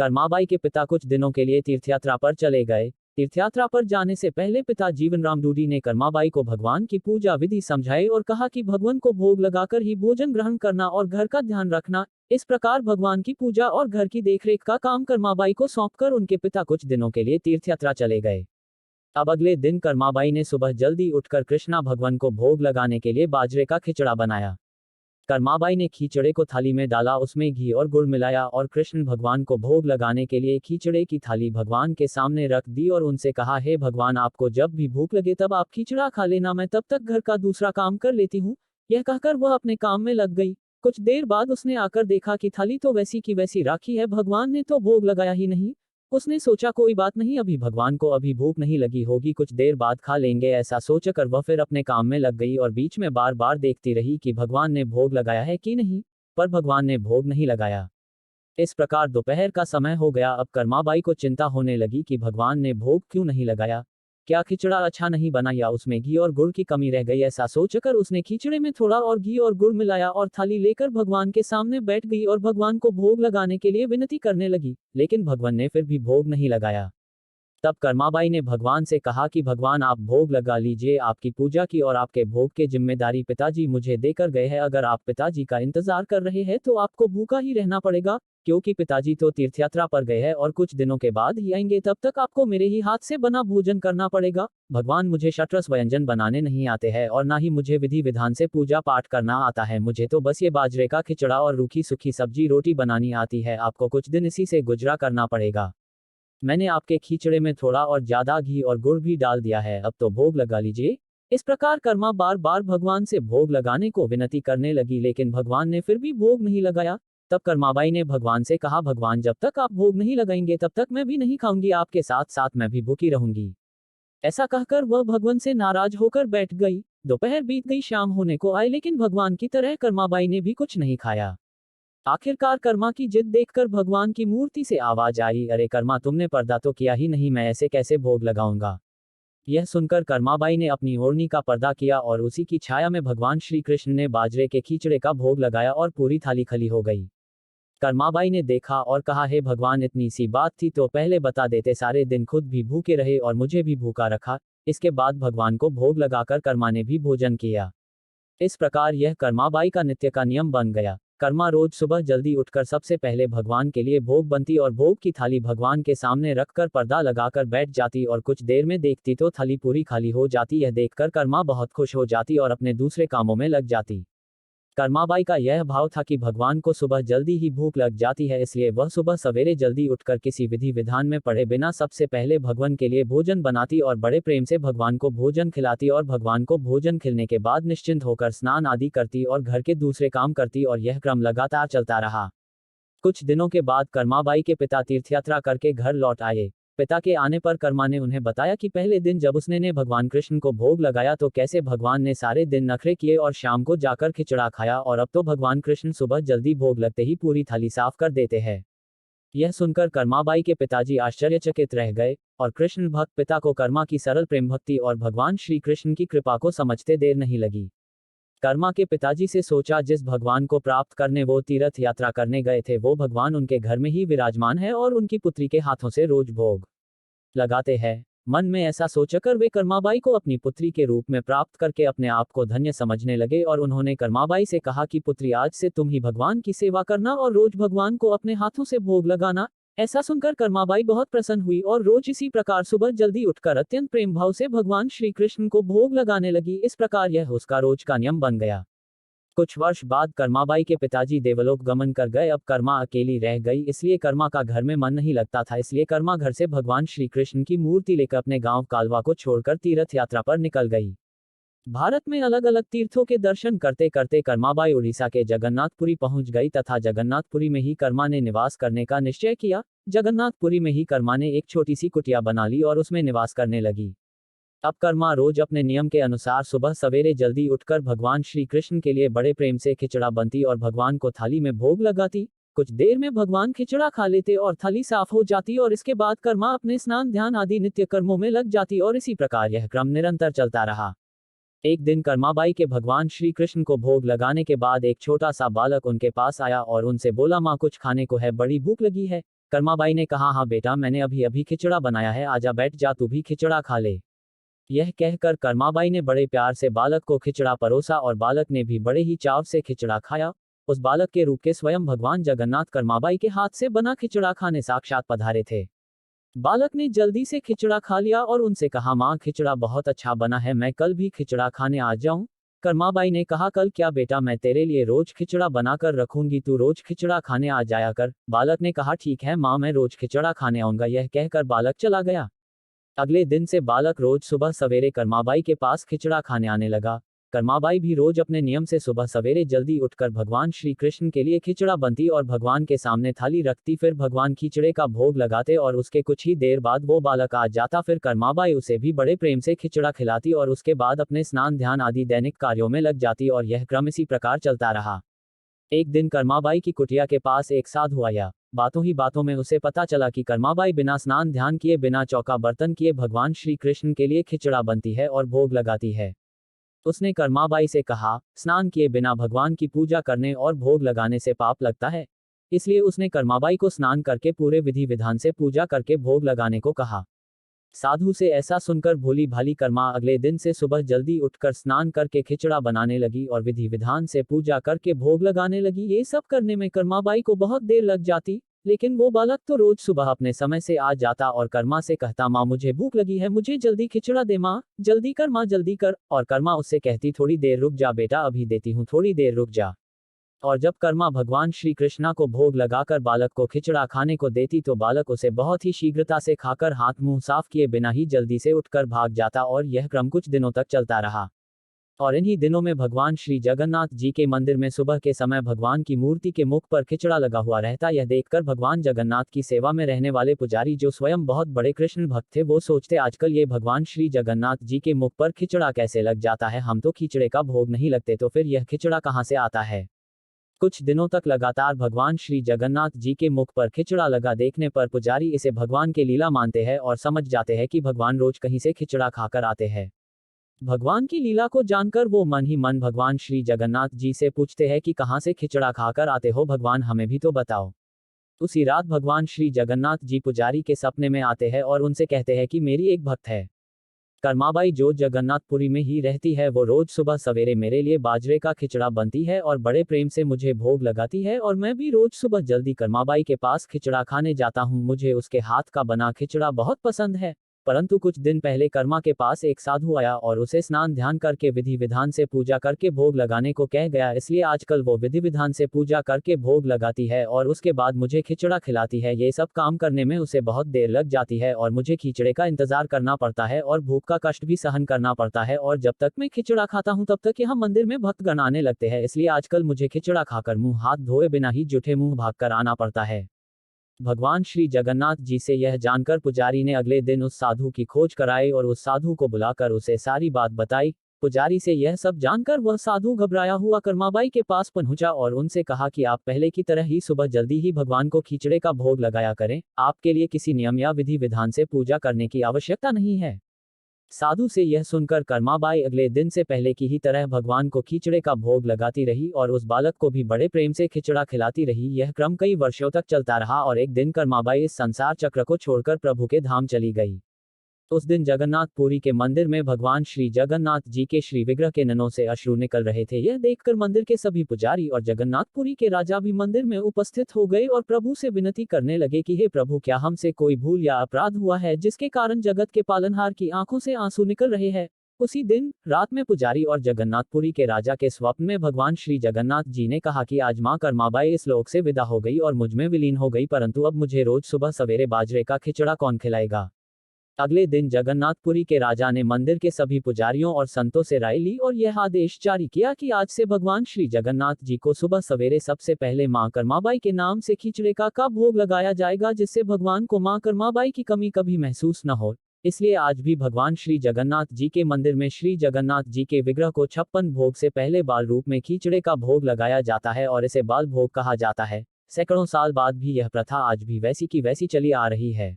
कर्माबाई के पिता कुछ दिनों के लिए तीर्थयात्रा पर चले गए। तीर्थयात्रा पर जाने से पहले पिता जीवनराम डूडी ने कर्माबाई को भगवान की पूजा विधि समझाई और कहा कि भगवान को भोग लगाकर ही भोजन ग्रहण करना और घर का ध्यान रखना। इस प्रकार भगवान की पूजा और घर की देखरेख का काम कर्माबाई को सौंपकर उनके पिता कुछ दिनों के लिए तीर्थयात्रा चले गए। अब अगले दिन कर्माबाई ने सुबह जल्दी उठकर कृष्णा भगवान को भोग लगाने के लिए बाजरे का खिचड़ा बनाया। कर्माबाई ने खिचड़े को थाली में डाला, उसमें घी और गुड़ मिलाया और कृष्ण भगवान को भोग लगाने के लिए खिचड़े की थाली भगवान के सामने रख दी और उनसे कहा, हे भगवान, आपको जब भी भूख लगे तब आप खिचड़ा खा लेना, मैं तब तक घर का दूसरा काम कर लेती हूँ। यह कहकर वह अपने काम में लग गई। कुछ देर बाद उसने आकर देखा कि थाली तो वैसी की वैसी राखी है, भगवान ने तो भोग लगाया ही नहीं। उसने सोचा कोई बात नहीं, अभी भगवान को अभी भूख नहीं लगी होगी, कुछ देर बाद खा लेंगे। ऐसा सोचकर वह फिर अपने काम में लग गई और बीच में बार बार देखती रही कि भगवान ने भोग लगाया है कि नहीं, पर भगवान ने भोग नहीं लगाया। इस प्रकार दोपहर का समय हो गया। अब कर्माबाई को चिंता होने लगी कि भगवान ने भोग क्यों नहीं लगाया, क्या खिचड़ा अच्छा नहीं बना या उसमें घी और गुड़ की कमी रह गई। ऐसा सोचकर उसने खिचड़े में थोड़ा और घी और गुड़ मिलाया और थाली लेकर भगवान के सामने बैठ गई और भगवान को भोग लगाने के लिए विनती करने लगी, लेकिन भगवान ने फिर भी भोग नहीं लगाया। तब कर्माबाई ने भगवान से कहा कि भगवान, आप भोग लगा लीजिए, आपकी पूजा की और आपके भोग की जिम्मेदारी पिताजी मुझे देकर गए हैं। अगर आप पिताजी का इंतजार कर रहे हैं तो आपको भूखा ही रहना पड़ेगा, क्योंकि पिताजी तो तीर्थयात्रा पर गए हैं और कुछ दिनों के बाद ही आएंगे, तब तक आपको मेरे ही हाथ से बना भोजन करना पड़ेगा। भगवान, मुझे षट्रस व्यंजन बनाने नहीं आते हैं और ना ही मुझे विधि विधान से पूजा पाठ करना आता है, मुझे तो बस ये बाजरे का खिचड़ा और रूखी सूखी सब्जी रोटी बनानी आती है। आपको कुछ दिन इसी से गुजरा करना पड़ेगा। मैंने आपके खिचड़े में थोड़ा और ज्यादा घी और गुड़ भी डाल दिया है, अब तो भोग लगा लीजिए। इस प्रकार कर्मा बार बार भगवान से भोग लगाने को विनती करने लगी, लेकिन भगवान ने फिर भी भोग नहीं लगाया। तब कर्माबाई ने भगवान से कहा, भगवान, जब तक आप भोग नहीं लगाएंगे तब तक मैं भी नहीं खाऊंगी, आपके साथ साथ मैं भी भूखी रहूंगी। ऐसा कहकर वह भगवान से नाराज होकर बैठ गई। दोपहर बीत गई, शाम होने को आई, लेकिन भगवान की तरह कर्माबाई ने भी कुछ नहीं खाया। आखिरकार कर्मा की जिद देखकर भगवान की मूर्ति से आवाज आई, अरे कर्मा, तुमने पर्दा तो किया ही नहीं, मैं ऐसे कैसे भोग लगाऊंगा। यह सुनकर कर्माबाई ने अपनी ओढ़नी का पर्दा किया और उसी की छाया में भगवान श्री कृष्ण ने बाजरे के खिचड़े का भोग लगाया और पूरी थाली खली हो गई। कर्माबाई ने देखा और कहा, हे भगवान, इतनी सी बात थी तो पहले बता देते, सारे दिन खुद भी भूखे रहे और मुझे भी भूखा रखा। इसके बाद भगवान को भोग लगाकर कर्मा ने भी भोजन किया। इस प्रकार यह कर्माबाई का नित्य का नियम बन गया। कर्मा रोज सुबह जल्दी उठकर सबसे पहले भगवान के लिए भोग बनती और भोग की थाली भगवान के सामने रखकर पर्दा लगाकर बैठ जाती और कुछ देर में देखती तो थाली पूरी खाली हो जाती। यह देखकर कर्मा बहुत खुश हो जाती और अपने दूसरे कामों में लग जाती। कर्माबाई का यह भाव था कि भगवान को सुबह जल्दी ही भूख लग जाती है, इसलिए वह सुबह सवेरे जल्दी उठकर किसी विधि विधान में पड़े बिना सबसे पहले भगवान के लिए भोजन बनाती और बड़े प्रेम से भगवान को भोजन खिलाती और भगवान को भोजन खिलने के बाद निश्चिंत होकर स्नान आदि करती और घर के दूसरे काम करती और यह क्रम लगातार चलता रहा। कुछ दिनों के बाद कर्माबाई के पिता तीर्थयात्रा करके घर लौट आए। पिता के आने पर कर्मा ने उन्हें बताया कि पहले दिन जब उसने ने भगवान कृष्ण को भोग लगाया तो कैसे भगवान ने सारे दिन नखरे किए और शाम को जाकर खिचड़ा खाया, और अब तो भगवान कृष्ण सुबह जल्दी भोग लगते ही पूरी थाली साफ कर देते हैं। यह सुनकर कर्माबाई के पिताजी आश्चर्यचकित रह गए और कृष्ण भक्त पिता को कर्मा की सरल प्रेम भक्ति और भगवान श्री कृष्ण की कृपा को समझते देर नहीं लगी। कर्मा के पिताजी से सोचा, जिस भगवान को प्राप्त करने वो तीर्थ यात्रा करने गए थे वो भगवान उनके घर में ही विराजमान है और उनकी पुत्री के हाथों से रोज भोग लगाते हैं। मन में ऐसा सोचकर वे कर्माबाई को अपनी पुत्री के रूप में प्राप्त करके अपने आप को धन्य समझने लगे और उन्होंने कर्माबाई से कहा कि पुत्री, आज से तुम ही भगवान की सेवा करना और रोज भगवान को अपने हाथों से भोग लगाना। ऐसा सुनकर कर्माबाई बहुत प्रसन्न हुई और रोज इसी प्रकार सुबह जल्दी उठकर अत्यंत प्रेम भाव से भगवान श्री कृष्ण को भोग लगाने लगी। इस प्रकार यह उसका रोज का नियम बन गया। कुछ वर्ष बाद कर्माबाई के पिताजी देवलोक गमन कर गए। अब कर्मा अकेली रह गई, इसलिए कर्मा का घर में मन नहीं लगता था, इसलिए कर्मा घर से भगवान श्री कृष्ण की मूर्ति लेकर अपने गांव कालवा को छोड़कर तीर्थ यात्रा पर निकल गई। भारत में अलग अलग तीर्थों के दर्शन करते करते कर्माबाई उड़ीसा के जगन्नाथपुरी पहुंच गई तथा जगन्नाथपुरी में ही कर्मा ने निवास करने का निश्चय किया। जगन्नाथपुरी में ही कर्मा ने एक छोटी सी कुटिया बना ली और उसमें निवास करने लगी। अब कर्मा रोज अपने नियम के अनुसार सुबह सवेरे जल्दी उठकर भगवान श्री कृष्ण के लिए बड़े प्रेम से खिचड़ा बनती और भगवान को थाली में भोग लगाती। कुछ देर में भगवान खिचड़ा खा लेते और थाली साफ हो जाती और इसके बाद कर्मा अपने स्नान ध्यान आदि नित्य कर्मों में लग जाती और इसी प्रकार यह क्रम निरंतर चलता रहा। एक दिन कर्माबाई के भगवान श्री कृष्ण को भोग लगाने के बाद एक छोटा सा बालक उनके पास आया और उनसे बोला, माँ, कुछ खाने को है, बड़ी भूख लगी है। कर्माबाई ने कहा, हाँ बेटा, मैंने अभी अभी खिचड़ा बनाया है, आजा बैठ जा, तू भी खिचड़ा खा ले। यह कहकर कर्माबाई ने बड़े प्यार से बालक को खिचड़ा परोसा और बालक ने भी बड़े ही चाव से खिचड़ा खाया। उस बालक के रूप के स्वयं भगवान जगन्नाथ कर्माबाई के हाथ से बना खिचड़ा खाने साक्षात पधारे थे। बालक ने जल्दी से खिचड़ा खा लिया और उनसे कहा, माँ खिचड़ा बहुत अच्छा बना है, मैं कल भी खिचड़ा खाने आ जाऊं। कर्माबाई ने कहा, कल क्या बेटा, मैं तेरे लिए रोज खिचड़ा बनाकर रखूंगी, तू रोज खिचड़ा खाने आ जाया कर। बालक ने कहा, ठीक है माँ, मैं रोज खिचड़ा खाने आऊंगा। यह कहकर बालक चला गया। अगले दिन से बालक रोज सुबह सवेरे कर्माबाई के पास खिचड़ा खाने आने लगा। कर्माबाई भी रोज अपने नियम से सुबह सवेरे जल्दी उठकर भगवान श्री कृष्ण के लिए खिचड़ा बनती और भगवान के सामने थाली रखती, फिर भगवान खिचड़े का भोग लगाते और उसके कुछ ही देर बाद वो बालक आ जाता। फिर कर्माबाई उसे भी बड़े प्रेम से खिचड़ा खिलाती और उसके बाद अपने स्नान ध्यान आदि दैनिक कार्यों में लग जाती और यह क्रम इसी प्रकार चलता रहा। एक दिन कर्माबाई की कुटिया के पास एक साधु आया। बातों ही बातों में उसे पता चला कि कर्माबाई बिना स्नान ध्यान किए, बिना चौका बर्तन किए भगवान श्री कृष्ण के लिए खिचड़ा बनती है और भोग लगाती है। उसने कर्माबाई से कहा, स्नान किए बिना भगवान की पूजा करने और भोग लगाने से पाप लगता है। इसलिए उसने कर्माबाई को स्नान करके पूरे विधि विधान से पूजा करके भोग लगाने को कहा। साधु से ऐसा सुनकर भोली भाली कर्मा अगले दिन से सुबह जल्दी उठकर स्नान करके खिचड़ा बनाने लगी और विधि विधान से पूजा करके भोग लगाने लगी। ये सब करने में कर्माबाई को बहुत देर लग जाती, लेकिन वो बालक तो रोज सुबह अपने समय से आ जाता और कर्मा से कहता, माँ मुझे भूख लगी है, मुझे जल्दी खिचड़ा दे माँ, जल्दी कर माँ जल्दी कर। और कर्मा उससे कहती, थोड़ी देर रुक जा बेटा, अभी देती हूँ, थोड़ी देर रुक जा। और जब कर्मा भगवान श्री कृष्णा को भोग लगाकर बालक को खिचड़ा खाने को देती तो बालक उसे बहुत ही शीघ्रता से खाकर हाथ मुंह साफ किए बिना ही जल्दी से उठकर भाग जाता और यह क्रम कुछ दिनों तक चलता रहा। और इन्हीं दिनों में भगवान श्री जगन्नाथ जी के मंदिर में सुबह के समय भगवान की मूर्ति के मुख पर खिचड़ा लगा हुआ रहता। यह देखकर भगवान जगन्नाथ की सेवा में रहने वाले पुजारी, जो स्वयं बहुत बड़े कृष्ण भक्त थे, वो सोचते, आजकल ये भगवान श्री जगन्नाथ जी के मुख पर खिचड़ा कैसे लग जाता है, हम तो खिचड़े का भोग नहीं लगते, तो फिर यह खिचड़ा कहाँ से आता है। कुछ दिनों तक लगातार भगवान श्री जगन्नाथ जी के मुख पर खिचड़ा लगा देखने पर पुजारी इसे भगवान के लीला मानते हैं और समझ जाते हैं कि भगवान रोज कहीं से खिचड़ा खाकर आते हैं। भगवान की लीला को जानकर वो मन ही मन भगवान श्री जगन्नाथ जी से पूछते हैं कि कहाँ से खिचड़ा खाकर आते हो भगवान, हमें भी तो बताओ। उसी रात भगवान श्री जगन्नाथ जी पुजारी के सपने में आते हैं और उनसे कहते हैं कि मेरी एक भक्त है कर्माबाई, जो जगन्नाथपुरी में ही रहती है, वो रोज सुबह सवेरे मेरे लिए बाजरे का खिचड़ा बनती है और बड़े प्रेम से मुझे भोग लगाती है और मैं भी रोज सुबह जल्दी कर्माबाई के पास खिचड़ा खाने जाता हूँ। मुझे उसके हाथ का बना खिचड़ा बहुत पसंद है। परंतु कुछ दिन पहले कर्मा के पास एक साधु आया और उसे स्नान ध्यान करके विधि विधान से पूजा करके भोग लगाने को कह गया, इसलिए आजकल वो विधि विधान से पूजा करके भोग लगाती है और उसके बाद मुझे खिचड़ा खिलाती है। ये सब काम करने में उसे बहुत देर लग जाती है और मुझे खिचड़े का इंतजार करना पड़ता है और भूख का कष्ट भी सहन करना पड़ता है, और जब तक मैं खिचड़ा खाता हूँ तब तक यहाँ मंदिर में भक्तगण आने लगते हैं, इसलिए आजकल मुझे खिचड़ा खाकर मुंह हाथ धोए बिना ही जूठे मुंह भागकर आना पड़ता है। भगवान श्री जगन्नाथ जी से यह जानकर पुजारी ने अगले दिन उस साधु की खोज कराई और उस साधु को बुलाकर उसे सारी बात बताई। पुजारी से यह सब जानकर वह साधु घबराया हुआ कर्माबाई के पास पहुंचा और उनसे कहा कि आप पहले की तरह ही सुबह जल्दी ही भगवान को खिचड़े का भोग लगाया करें, आपके लिए किसी नियम या विधि विधान से पूजा करने की आवश्यकता नहीं है। साधु से यह सुनकर कर्माबाई अगले दिन से पहले की ही तरह भगवान को खिचड़े का भोग लगाती रही और उस बालक को भी बड़े प्रेम से खिचड़ा खिलाती रही। यह क्रम कई वर्षों तक चलता रहा और एक दिन कर्माबाई इस संसार चक्र को छोड़कर प्रभु के धाम चली गई। उस दिन जगन्नाथपुरी के मंदिर में भगवान श्री जगन्नाथ जी के श्री विग्रह के नयनों से अश्रु निकल रहे थे। यह देखकर मंदिर के सभी पुजारी और जगन्नाथपुरी के राजा भी मंदिर में उपस्थित हो गए और प्रभु से विनती करने लगे कि हे प्रभु, क्या हमसे कोई भूल या अपराध हुआ है जिसके कारण जगत के पालनहार की आंखों से आंसू निकल रहे हैं। उसी दिन रात में पुजारी और जगन्नाथपुरी के राजा के स्वप्न में भगवान श्री जगन्नाथ जी ने कहा कि आज मां कर्माबाई इस लोक से विदा हो गई और मुझ में विलीन हो गई, परंतु अब मुझे रोज सुबह सवेरे बाजरे का खिचड़ा कौन खिलाएगा। अगले दिन जगन्नाथपुरी के राजा ने मंदिर के सभी पुजारियों और संतों से राय ली और यह आदेश जारी किया कि आज से भगवान श्री जगन्नाथ जी को सुबह सवेरे सबसे पहले मां कर्माबाई के नाम से खिचड़े का भोग लगाया जाएगा, जिससे भगवान को मां कर्माबाई की कमी कभी महसूस न हो। इसलिए आज भी भगवान श्री जगन्नाथ जी के मंदिर में श्री जगन्नाथ जी के विग्रह को 56 भोग से पहले बाल रूप में खिचड़े का भोग लगाया जाता है और इसे बाल भोग कहा जाता है। सैकड़ों साल बाद भी यह प्रथा आज भी वैसी की वैसी चली आ रही है।